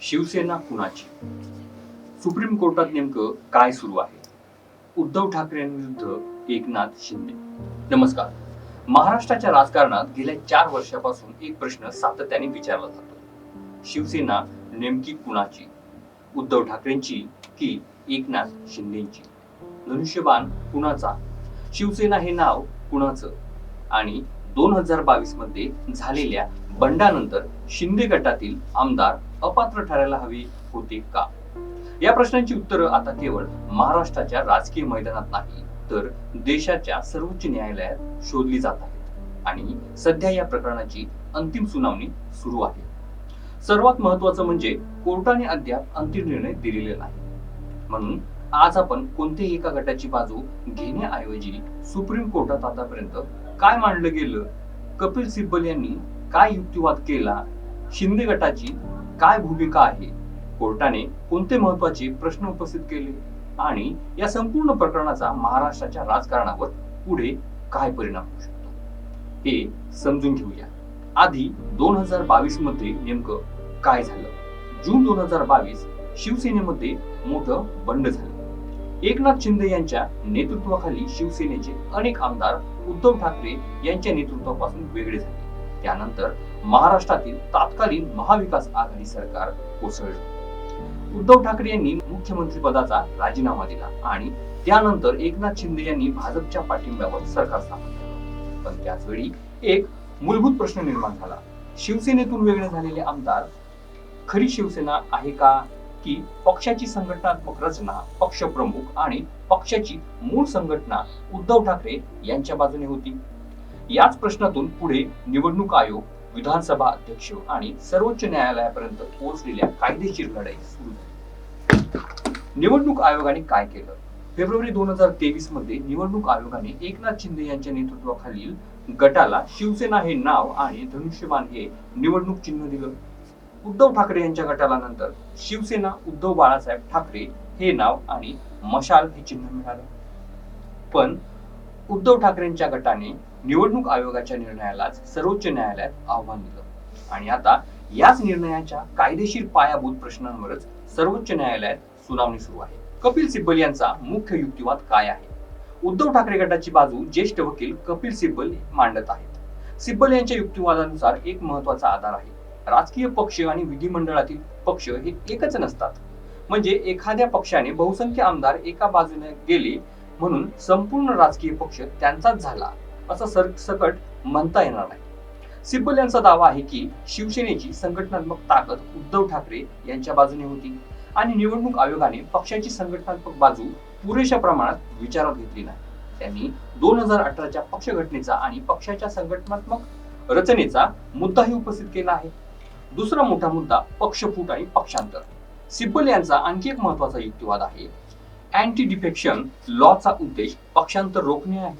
शिवसेना कुणाची? सुप्रीम कोर्टात नेमकं काय सुरू आहे? उद्धव ठाकरेंविरुद्ध एकनाथ शिंदे. नमस्कार. महाराष्ट्राच्या राजकारणात गेल्या 4 वर्षापासून एक प्रश्न सातत्याने विचारला जातो. शिवसेना नेमकी कुणाची? उद्धव ठाकरेंची की एकनाथ शिंदेची? धनुष्यबाण कुणाचा? शिवसेना हे नाव कुणाचं? आणि 2022 मध्ये झालेल्या बंडानंतर शिंदे गटातील आमदार अपात्र ठरायला हवे होते का? या प्रश्नांची उत्तरं आता केवळ महाराष्ट्राच्या राजकीय मैदानात नाही तर देशाच्या सर्वोच्च न्यायालयात शोधली जात आहेत आणि सध्या या प्रकरणाची अंतिम सुनावणी सुरू आहे. सर्वात महत्त्वाचं म्हणजे कोर्टाने अद्याप अंतिम निर्णय दिलेला नाही. म्हणून आज आपण कोणत्याही एका गटाची बाजू घेण्याऐवजी सुप्रीम कोर्टात आतापर्यंत काय मांडलं गेलं, कपिल सिब्बल यांनी काय युक्तिवाद केला, शिंदे गटाची काय भूमिका आहे, कोर्टाने कोणते महत्त्वाचे प्रश्न उपस्थित केले आणि या संपूर्ण प्रकरणाचा महाराष्ट्राच्या राजकारणावर पुढे काय परिणाम होऊ शकतो हे समजून घेऊया. आधी 2022 मध्ये नेमकं काय झालं? जून 2022 शिवसेनेमध्ये मोठं बंड झालं. एकनाथ शिंदे यांच्या नेतृत्वाखाली शिवसेनेचे अनेक आमदार उद्धव ठाकरे यांच्या नेतृत्वापासून वेगळे झाले. त्यानंतर महाराष्ट्रातील तत्कालीन महाविकास आघाडी सरकार कोसळले. उद्धव ठाकरे यांनी मुख्यमंत्री पदाचा राजीनामा दिला आणि त्यानंतर एकनाथ शिंदे यांनी भाजपच्या पाठिंब्यावर सरकार स्थापन केलं. पण त्याच वेळी एक मूलभूत प्रश्न निर्माण झाला. शिवसेनेतून वेगळे झालेले आमदार खरी शिवसेना आहे का, की पक्षाची संघटनात्मक रचना, पक्षप्रमुख आणि पक्षाची मूळ संघटना उद्धव ठाकरे यांच्या बाजूने होती? याच प्रश्नातून पुढे निवडणूक आयोग, विधानसभा अध्यक्ष आणि सर्वोच्च न्यायालयापर्यंत पोहोचलेल्या कायदेशीर लढाई सुरू झाली. निवडणूक आयोगाने काय केलं? फेब्रुवारी 2023 मध्ये निवडणूक आयोगाने एकनाथ शिंदे यांच्या नेतृत्वाखालील गटाला शिवसेना हे नाव आणि धनुष्यबाण हे निवडणूक चिन्ह दिलं. उद्धव ठाकरे यांच्या गटाला नंतर शिवसेना उद्धव बाळासाहेब ठाकरे हे नाव आणि मशाल हे चिन्ह मिळालं. पण उद्धव ठाकरेंच्या गटाने निवडणूक आयोगाच्या निर्णयालाच सर्वोच्च न्यायालयात आव्हान दिलं आणि आता याच निर्णयाच्या कायदेशीर पायाभूत प्रश्नांवरच सर्वोच्च न्यायालयात सुनावणी सुरू आहे. कपिल सिब्बल यांचा मुख्य युक्तिवाद काय आहे? उद्धव ठाकरे गटाची बाजू ज्येष्ठ वकील कपिल सिब्बल मांडत आहेत. सिब्बल यांच्या युक्तिवादानुसार एक महत्त्वाचा आधार आहे. राजकीय पक्ष आणि विधिमंडळातील पक्ष हे एकच नसतात. म्हणजे एखाद्या पक्षाने बहुसंख्य आमदार एका बाजूने गेले म्हणून संपूर्ण राजकीय पक्ष त्यांचाच झाला असं सरसकट म्हणता येणार नाही. सिब्बल यांचा दावा आहे की शिवसेनेची संघटनात्मक ताकद उद्धव ठाकरे यांच्या बाजूने होती आणि निवडणूक आयोगाने पक्षाची संघटनात्मक बाजू पुरेशा प्रमाणात विचारात घेतली नाही. त्यांनी 2018च्या पक्ष घटनेचा आणि पक्षाच्या संघटनात्मक रचनेचा मुद्दाही उपस्थित केला आहे. दुसरा मोठा मुद्दा पक्षफूट आणि पक्षांतर. सिब्बल यांचा आणखी एक महत्त्वाचा युक्तिवाद आहे. अँटी डिफेक्शन लॉचा उद्देश पक्षांतर रोखणे आहे.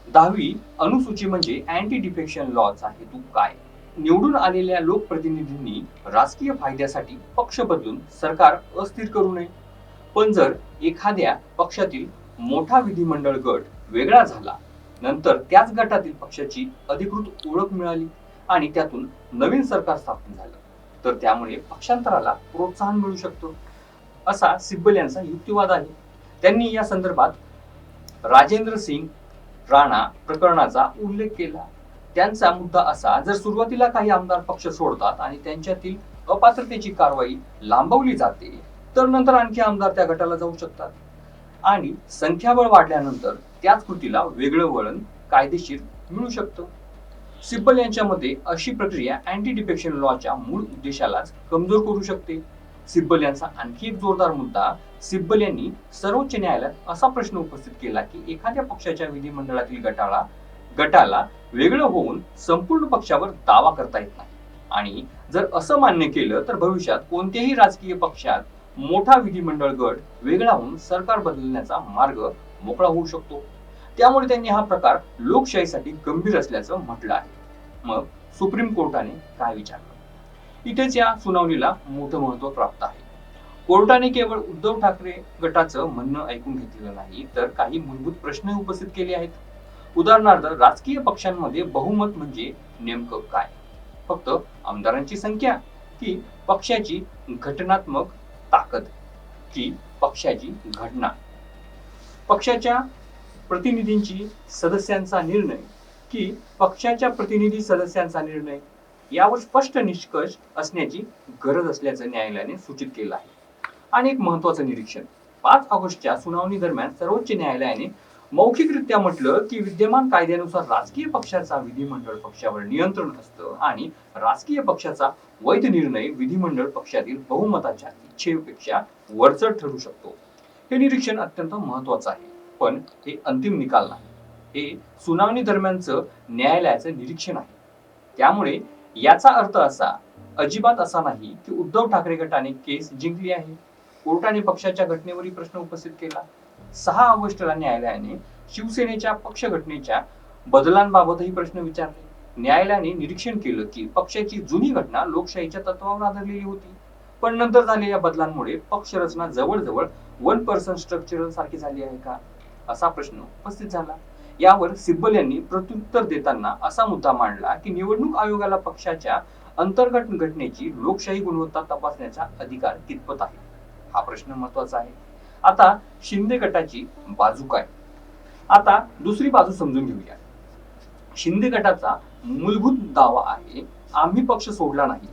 10वी अनुसूची म्हणजे अँटी डिफेक्शन लॉचा हेतू काय? निवडून आलेल्या लोकप्रतिनिधींनी राजकीय फायद्यासाठी पक्ष बदलून सरकार अस्थिर करू नये. पण जर एखाद्या पक्षातील मोठा विधिमंडळ गट वेगळा झाला, नंतर त्याच गटातील पक्षाची अधिकृत ओळख मिळाली आणि त्यातून नवीन सरकार स्थापन झालं, तर त्यामुळे पक्षांतराला प्रोत्साहन मिळू शकतो, असा सिब्बल यांचा युक्तिवाद आहे. त्यांनी या संदर्भात राजेंद्र सिंग राणा प्रकरणाचा उल्लेख केला. त्यांचा मुद्दा असा, जर सुरुवातीला काही आमदार पक्ष सोडतात आणि त्यांच्यातील अपात्रतेची कारवाई लांबवली जाते, तर नंतर आणखी आमदार त्या गटाला जाऊ शकतात आणि संख्याबळ वाढल्यानंतर त्याच कृतीला वेगळं वळण कायदेशीर मिळू शकतं. सिब्बल यांच्या मते अशी प्रक्रिया अँटी डिफेक्शन लॉच्या मूळ उद्देशालाच कमजोर करू शकते. सिब्बल यांचा आणखी एक जोरदार मुद्दा, सिब्बल यांनी सर्वोच्च न्यायालयात असा प्रश्न उपस्थित केला की एखाद्या पक्षाच्या विधिमंडळातील गटाला वेगळं होऊन संपूर्ण पक्षावर दावा करता येत नाही आणि जर असं मान्य केलं तर भविष्यात कोणत्याही राजकीय पक्षात मोठा विधिमंडळ गट वेगळा होऊन सरकार बदलण्याचा मार्ग मोकळा होऊ शकतो. त्यामुळे त्यांनी हा प्रकार लोकशाहीसाठी गंभीर असल्याचं म्हटलं आहे. मग सुप्रीम कोर्टाने काय विचारलं? इथेच या सुनावणीला मोठं महत्त्व प्राप्त आहे. कोर्टाने केवळ उद्धव ठाकरे गटाचं म्हणणं ऐकून घेतलेलं नाही तर काही मूलभूत प्रश्न उपस्थित केले आहेत. उदाहरणार्थ, राजकीय पक्षांमध्ये बहुमत म्हणजे नेमकं काय? फक्त आमदारांची संख्या की पक्षाची घटनात्मक ताकद की पक्षाची घटना, पक्षाच्या प्रतिनिधींची सदस्यांचा निर्णय की पक्षाच्या प्रतिनिधी सदस्यांचा निर्णय यावर स्पष्ट निष्कर्ष असण्याची गरज असल्याचं न्यायालयाने सूचित केलं आहे. आणि एक महत्वाचं निरीक्षण, 5 ऑगस्टच्या सुनावणी दरम्यान सर्वोच्च न्यायालयाने मौखिकरित्या म्हटलं की विद्यमान कायद्यानुसार राजकीय पक्षाचा विधिमंडळ पक्षावर नियंत्रण असतं आणि राजकीय पक्षाचा वैध निर्णय विधिमंडळ पक्षातील बहुमताच्या इच्छेपेक्षा वरचढ ठरू शकतो. हे निरीक्षण अत्यंत महत्वाचं आहे, पण हे अंतिम निकाल नाही. हे सुनावणी दरम्यानचं न्यायालयाचं निरीक्षण आहे. त्यामुळे याचा अर्थ अजिबात असा नाही की उद्धव ठाकरे गटाने केस जिंकली आहे. कोर्टाने पक्षाच्या घटनेवरील प्रश्न उपस्थित केला. 6 ऑगस्टला न्यायालयाने शिवसेनेच्या पक्ष घटनेच्या बदलांबाबतही प्रश्न विचारले. न्यायालयाने निरीक्षण केलं की पक्षाची जुनी घटना लोकशाहीच्या तत्वावर आधारलेली होती, पण नंतर झालेल्या बदलांमुळे पक्ष रचना जवळजवळ 1% स्ट्रक्चरल सारखी झाली आहे का, असा प्रश्न उपस्थित झाला. यावर सिब्बल यांनी प्रत्युत्तर देताना असा मुद्दा मांडला की निवडणूक आयोगाला पक्षाच्या अंतर्गत घटनेची लोकशाही गुणवत्ता तपासण्याचा अधिकार कितपत आहे, हा प्रश्न महत्वाचा आहे. आता शिंदे गटाची बाजू काय? आता दुसरी बाजू समजून घेऊया. शिंदे गटाचा मूलभूत दावा आहे, आम्ही पक्ष सोडला नाही,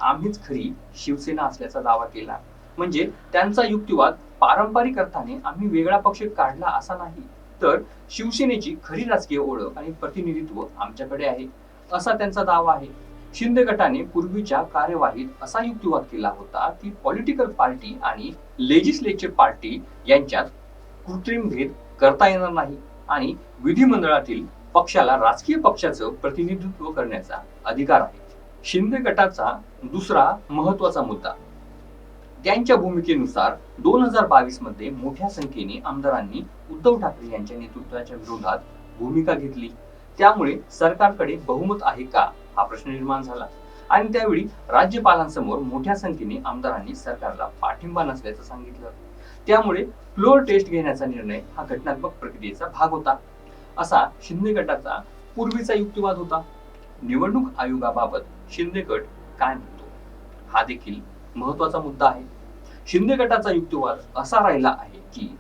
आम्हीच खरी शिवसेना असल्याचा दावा केला. म्हणजे त्यांचा युक्तिवाद पारंपरिक अर्थाने आम्ही वेगळा पक्ष काढला असा नाही, तर शिवसेनेची खरी राजकीय ओळख आणि प्रतिनिधित्व आमच्याकडे आहे, असा त्यांचा दावा आहे. शिंदे गटाने पूर्वीच्या कार्यवाहीत असा युक्तिवाद केला होता की पॉलिटिकल पार्टी आणि लेजिस्लेचर पार्टी यांच्यात कृत्रिम भेद करता येणार नाही आणि विधिमंडळातील पक्षाला राजकीय पक्षाचं प्रतिनिधित्व करण्याचा अधिकार आहे. शिंदे गटाचा दुसरा महत्वाचा मुद्दा, त्यांच्या भूमिकेनुसार 2022 मध्ये मोठ्या संख्येने आमदारांनी उद्धव ठाकरे यांच्या नेतृत्वाच्या विरोधात भूमिका घेतली. त्यामुळे सरकारकडे बहुमत आहे का, हा प्रश्न निर्माण झाला आणि त्यावेळी राज्यपालांसमोर मोठ्या संख्येने आमदारांनी सरकारला पाठिंबा नसल्याचं सांगितलं. त्यामुळे फ्लोअर टेस्ट घेण्याचा निर्णय हा घटनात्मक प्रक्रियेचा भाग होता, असा शिंदे गटाचा पूर्वीचा युक्तिवाद होता. निवडणूक आयोगाबाबत शिंदे गट काय म्हणतो, हा देखील महत्वाचा मुद्दा आहे. शिंदे गटाचा युक्तिवाद असा राहिला आहे की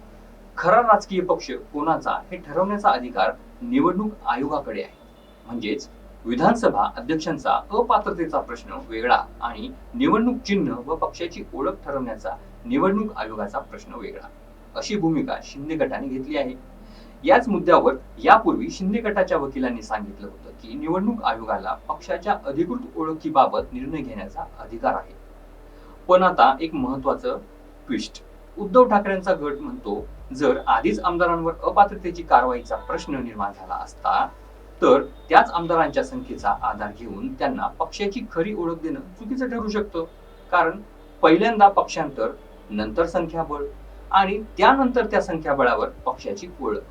खरा राजकीय पक्ष कोणाचा हे ठरवण्याचा अधिकार निवडणूक आयोगाकडे आहे. म्हणजेच विधानसभा अध्यक्षांचा अपात्रतेचा प्रश्न वेगळा आणि निवडणूक चिन्ह व पक्षाची ओळख ठरवण्याचा निवडणूक आयोगाचा प्रश्न वेगळा, अशी भूमिका शिंदे गटाने घेतली आहे. याच मुद्द्यावर यापूर्वी शिंदे गटाच्या वकिलांनी सांगितलं होतं की निवडणूक आयोगाला पक्षाच्या अधिकृत ओळखीबाबत निर्णय घेण्याचा अधिकार आहे. पण आता एक महत्वाचं ट्विस्ट, उद्धव ठाकरेंचा गट म्हणतो जर आधीच आमदारांवर अपात्रतेची कारवाईचा प्रश्न निर्माण झाला असता तर त्याच आमदारांच्या संख्येचा आधार घेऊन त्यांना पक्षाची खरी ओळख देणं चुकीचं ठरू शकतं. कारण पहिल्यांदा पक्षांतर, नंतर संख्याबळ आणि त्यानंतर त्या संख्याबळावर पक्षाची ओळख,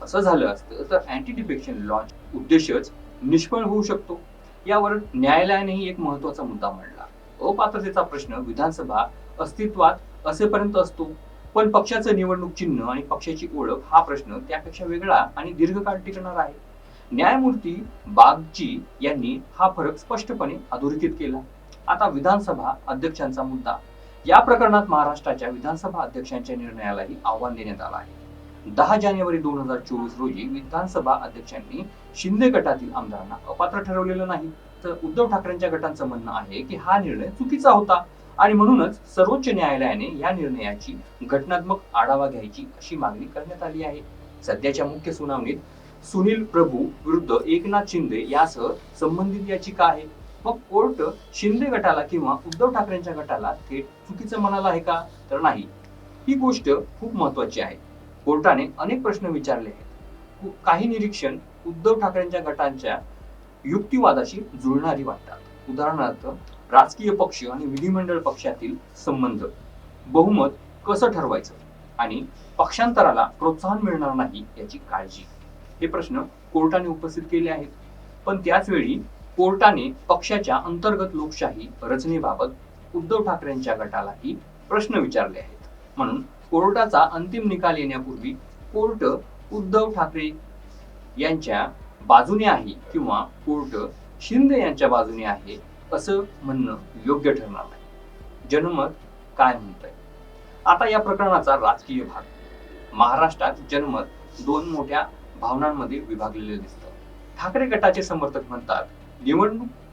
असं झालं असतं तर अँटी डिफेक्शन लॉच उद्देशच निष्फळ होऊ शकतो. यावर न्यायालयानेही एक महत्वाचा मुद्दा मांडला. अपात्रतेचा प्रश्न विधानसभा अस्तित्वात असेपर्यंत असतो, पण पक्षाचं निवडणूक चिन्ह आणि पक्षाची ओळख हा प्रश्न त्यापेक्षा वेगळा आणि दीर्घकाळ टिकणार आहे. न्यायमूर्ती बागची यांनी हा फरक स्पष्टपणे अधोरेखित केला. आता विधानसभा अध्यक्षांचा मुद्दा, या प्रकरणात महाराष्ट्राच्या विधानसभा अध्यक्षांच्या निर्णयालाही आव्हान देण्यात आलं आहे. 10 जानेवारी 2024 रोजी विधानसभा अध्यक्षांनी शिंदे गटातील आमदारांना अपात्र ठरवलेलं नाही, तर उद्धव ठाकरेंच्या गटाचं म्हणणं आहे की हा निर्णय चुकीचा होता आणि म्हणूनच सर्वोच्च न्यायालयाने या निर्णयाची घटनात्मक आढावा घ्यायची अशी मागणी करण्यात आली आहे. सध्याच्या मुख्य सुनावणीत सुनील प्रभू विरुद्ध एकनाथ शिंदे यासह संबंधित याचिका आहे. मग कोर्ट शिंदे गटाला किंवा उद्धव ठाकरेंच्या गटाला थेट चुकीचं म्हणाला आहे का, तर नाही. ही गोष्ट खूप महत्वाची आहे. कोर्टाने अनेक प्रश्न विचारले आहेत. काही निरीक्षण उद्धव ठाकरेंच्या गटांच्या युक्तिवादाशी जुळणारी वाटतात. उदाहरणार्थ राजकीय पक्ष आणि विधिमंडळ पक्षातील संबंध, बहुमत कसं ठरवायचं आणि पक्षांतराला प्रोत्साहन मिळणार नाही याची काळजी, हे प्रश्न कोर्टाने उपस्थित केले आहेत. पण त्याच वेळी कोर्टाने पक्षाच्या अंतर्गत लोकशाही रचनेबाबत उद्धव ठाकरेंच्या गटालाही प्रश्न विचारले आहेत. म्हणून कोर्टाचा अंतिम निकाल येण्यापूर्वी कोर्ट उद्धव ठाकरे यांच्या बाजूने आहे किंवा कोर्ट शिंदे यांच्या बाजूने आहे, असं म्हणणं योग्य ठरणार नाही. जनमत काय म्हणतंय? आता या प्रकरणाचा राजकीय भाग. महाराष्ट्रात जनमत दोन मोठ्या भावनांमध्ये विभागलेले दिसतं. ठाकरे गटाचे समर्थक म्हणतात,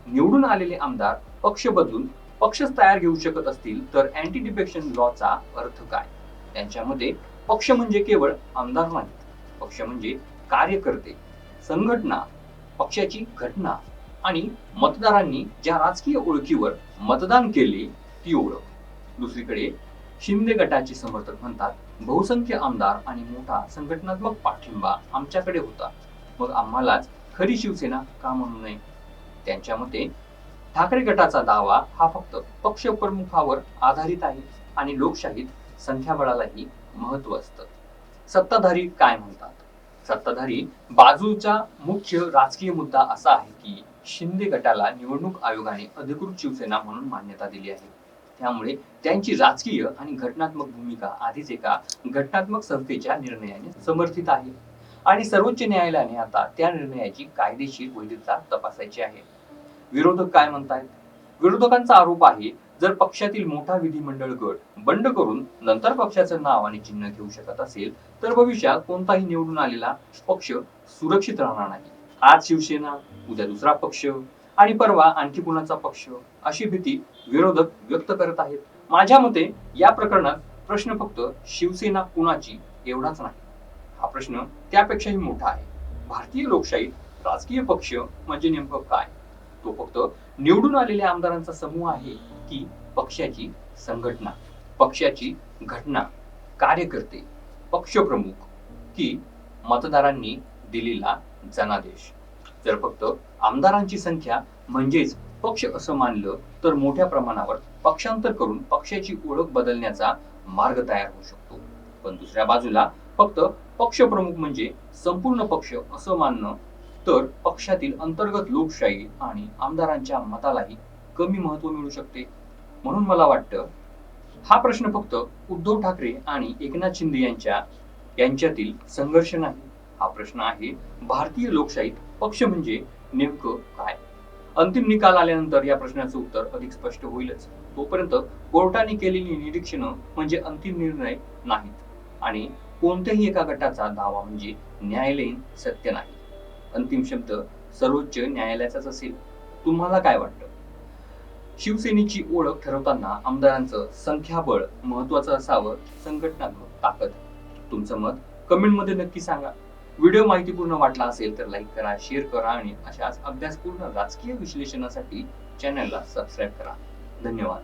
निवडून आलेले आमदार पक्ष बदलून पक्षच तयार घेऊ शकत असतील तर अँटी डिफेक्शन लॉचा अर्थ काय? त्यांच्यामध्ये पक्ष म्हणजे केवळ आमदार नाही, पक्ष म्हणजे कार्यकर्ते, संघटना, पक्षाची घटना आणि मतदारांनी ज्या राजकीय ओळखीवर मतदान केले ती ओळख. दुसरीकडे शिंदे गटाचे समर्थक म्हणतात, बहुसंख्य आमदार आणि मोठा संघटनात्मक पाठिंबा आमच्याकडे होता, मग आम्हालाच खरी शिवसेना का म्हणू नये? त्यांच्या मते ठाकरे गटाचा दावा हा फक्त पक्ष प्रमुखावर आधारित आहे आणि लोकशाहीत संख्याबळालाही महत्व असतं. सत्ताधारी काय म्हणतात? सत्ताधारी बाजूचा मुख्य राजकीय मुद्दा असा आहे की शिंदे गटाला निवडणूक आयोगाने अधिकृत शिवसेना म्हणून मान्यता दिली आहे. त्यामुळे त्यांची राजकीय आणि घटनात्मक भूमिका आधीच एका घटनात्मक संस्थेच्या निर्णयाने समर्थित आहे आणि सर्वोच्च न्यायालयाने आता त्या निर्णयाची कायदेशीर वैधता तपासायची आहे. विरोधक काय म्हणतात? विरोधकांचा आरोप आहे, जर पक्षातील मोठा विधिमंडळ गट बंड करून नंतर पक्षाचं नाव आणि चिन्ह घेऊ शकत असेल तर भविष्यात कोणताही निवडून आलेला पक्ष सुरक्षित राहणार नाही. आज शिवसेना, उद्या दुसरा पक्ष आणि परवा आणखी कुणाचा पक्ष, अशी भीती विरोधक व्यक्त करत आहेत. माझ्या मते या प्रकरणात प्रश्न फक्त शिवसेना कुणाची एवढाच नाही, हा प्रश्न त्यापेक्षाही मोठा आहे. भारतीय लोकशाहीत राजकीय पक्ष म्हणजे नेमकं काय? तो फक्त निवडून आलेल्या आमदारांचा समूह आहे की पक्षाची संघटना, पक्षाची घटना, कार्यकर्ते, पक्षप्रमुख की मतदारांनी दिलेला जनादेश? जर फक्त आमदारांची संख्या म्हणजेच पक्ष असं मानलं तर मोठ्या प्रमाणावर पक्षांतर करून पक्षाची ओळख बदलण्याचा मार्ग तयार होऊ शकतो. पण दुसऱ्या बाजूला फक्त पक्षप्रमुख म्हणजे संपूर्ण पक्ष असं मानणं तर पक्षातील अंतर्गत लोकशाही आणि आमदारांच्या मतालाही कमी महत्व मिळू शकते. म्हणून मला वाटतं हा प्रश्न फक्त उद्धव ठाकरे आणि एकनाथ शिंदे यांच्यातील संघर्ष नाही, हा प्रश्न आहे भारतीय लोकशाहीत पक्ष म्हणजे नेमकं काय? अंतिम निकाल आल्यानंतर या प्रश्नाचं उत्तर अधिक स्पष्ट होईलच. तोपर्यंत कोर्टाने केलेली निरीक्षणं म्हणजे अंतिम निर्णय नाहीत आणि कोणत्याही एका गटाचा दावा म्हणजे न्यायालयीन सत्य नाही. अंतिम शब्द सर्वोच्च न्यायालयाचाच असेल. तुम्हाला काय वाटतं? शिवसेनेची ओळख ठरवताना आमदारांचं संख्याबळ महत्वाचं असावं, संघटनात्मक ताकद? तुमचं मत कमेंटमध्ये नक्की सांगा. व्हिडिओ माहितीपूर्ण वाटला असेल तर लाईक करा, शेअर करा आणि अशाच अभ्यासपूर्ण राजकीय विश्लेषणासाठी चॅनलला सबस्क्राईब करा. धन्यवाद.